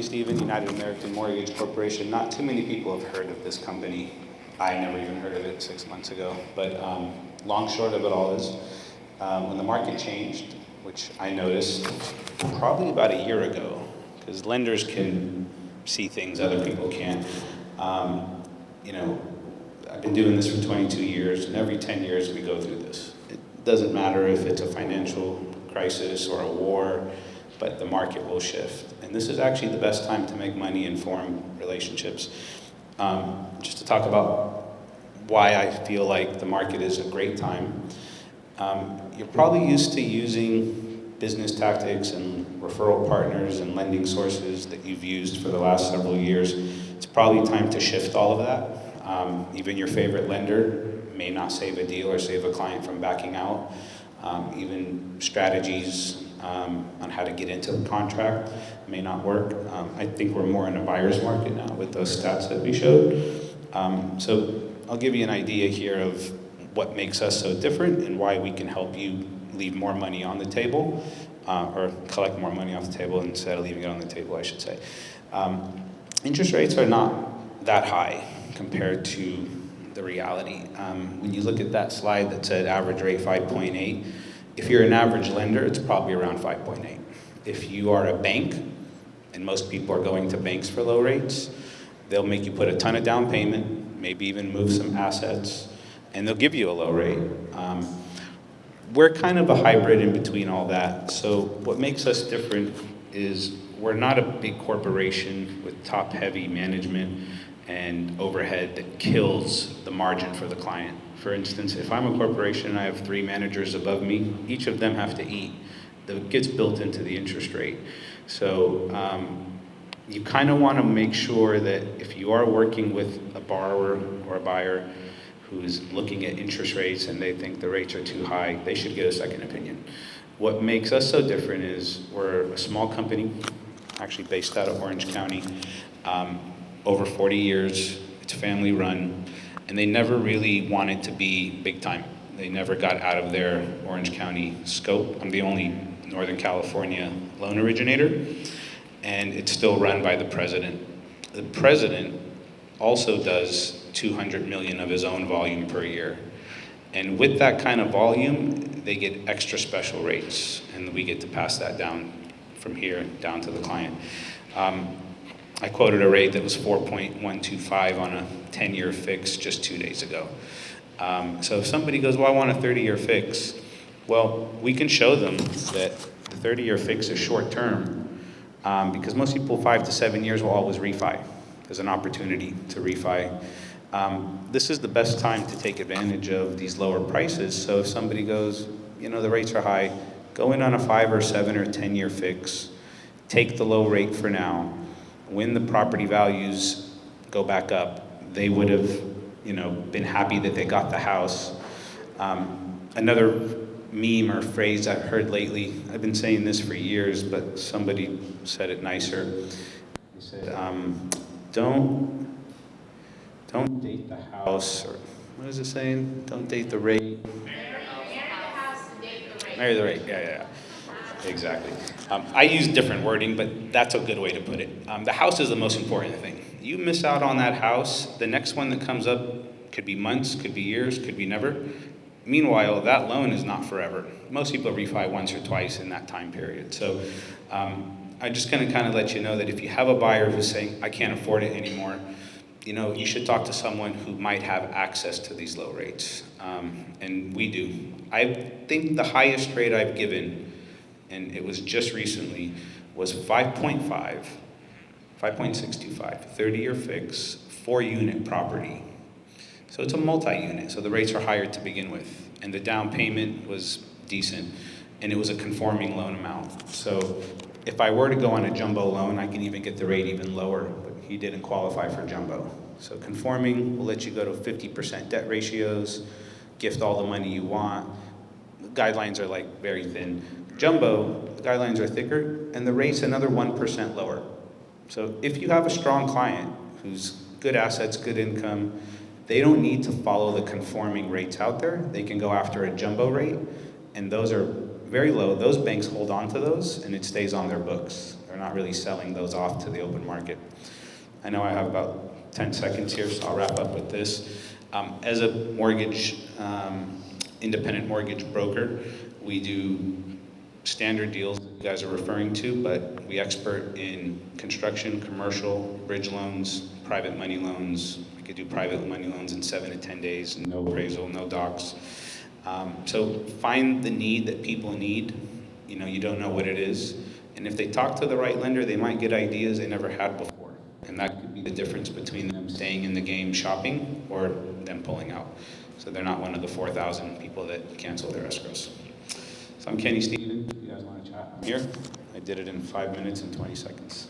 Stephen, United American Mortgage Corporation. Not too many people have heard of this company. I never even heard of it 6 months ago. But long short of it all is, when the market changed, which I noticed probably about a year ago, because lenders can see things other people can't. I've been doing this for 22 years, and every 10 years we go through this. It doesn't matter if it's a financial crisis or a war, but the market will shift. And this is actually the best time to make money and form relationships. Just to talk about why I feel like the market is a great time. You're probably used to using business tactics and referral partners and lending sources that you've used for the last several years. It's probably time to shift all of that. Even your favorite lender may not save a deal or save a client from backing out. Even strategies on how to get into the contract may not work. I think we're more in a buyer's market now with those stats that we showed. So I'll give you an idea here of what makes us so different and why we can help you leave more money on the table, or collect more money off the table instead of leaving it on the table, I should say. Interest rates are not that high compared to the reality. When you look at that slide that said average rate 5.8, if you're an average lender, it's probably around 5.8. If you are a bank, and most people are going to banks for low rates, they'll make you put a ton of down payment, maybe even move some assets, and they'll give you a low rate. We're kind of a hybrid in between all that. So what makes us different is we're not a big corporation with top-heavy management and overhead that kills the margin for the client. For instance, if I'm a corporation and I have 3 managers above me, each of them have to eat. That gets built into the interest rate. So you kind of want to make sure that if you are working with a borrower or a buyer who's looking at interest rates and they think the rates are too high, they should get a second opinion. What makes us so different is we're a small company, actually based out of Orange County, over 40 years, it's family run, and they never really wanted to be big time. They never got out of their Orange County scope. I'm the only Northern California loan originator, and it's still run by the president. The president also does 200 million of his own volume per year. And with that kind of volume, they get extra special rates, and we get to pass that down from here down to the client. I quoted a rate that was 4.125 on a 10-year fix just 2 days ago. So if somebody goes, well, I want a 30-year fix, well, we can show them that the 30-year fix is short term, because most people 5 to 7 years will always refi. There's an opportunity to refi. This is the best time to take advantage of these lower prices. So if somebody goes, the rates are high, go in on a 5 or 7 or 10-year fix, take the low rate for now. When the property values go back up, they would have, been happy that they got the house. Another meme or phrase I've heard lately, I've been saying this for years, but somebody said it nicer. He said, don't date the house, or what is it saying? Don't date the rate. Marry the house and date the rate. Marry the rate, yeah. Exactly. I use different wording, but that's a good way to put it. The house is the most important thing. You miss out on that house, the next one that comes up could be months, could be years, could be never. Meanwhile, that loan is not forever. Most people refi once or twice in that time period. So I'm just going to kind of let you know that if you have a buyer who's saying, I can't afford it anymore, you should talk to someone who might have access to these low rates. And we do. I think the highest rate I've given, and it was just recently, was 5.5, 5.625, 30-year fix, 4-unit property. So it's a multi-unit, so the rates are higher to begin with. And the down payment was decent, and it was a conforming loan amount. So if I were to go on a jumbo loan, I can even get the rate even lower, but he didn't qualify for jumbo. So conforming will let you go to 50% debt ratios, gift all the money you want. The guidelines are like very thin. Jumbo, the guidelines are thicker, and the rate's another 1% lower. So if you have a strong client who's good assets, good income, they don't need to follow the conforming rates out there. They can go after a jumbo rate, and those are very low. Those banks hold on to those, and it stays on their books. We're not really selling those off to the open market. I know I have about 10 seconds here, so I'll wrap up with this. As a independent mortgage broker, we do standard deals that you guys are referring to, but we expert in construction, commercial, bridge loans, private money loans. We could do private money loans in 7 to 10 days, no appraisal, no docs. So find the need that people need. You don't know what it is. And if they talk to the right lender, they might get ideas they never had before. And that could be the difference between them staying in the game shopping or them pulling out. So they're not one of the 4,000 people that cancel their escrows. So I'm Kenny Stevens. If you guys want to chat, I'm here. I did it in 5 minutes and 20 seconds.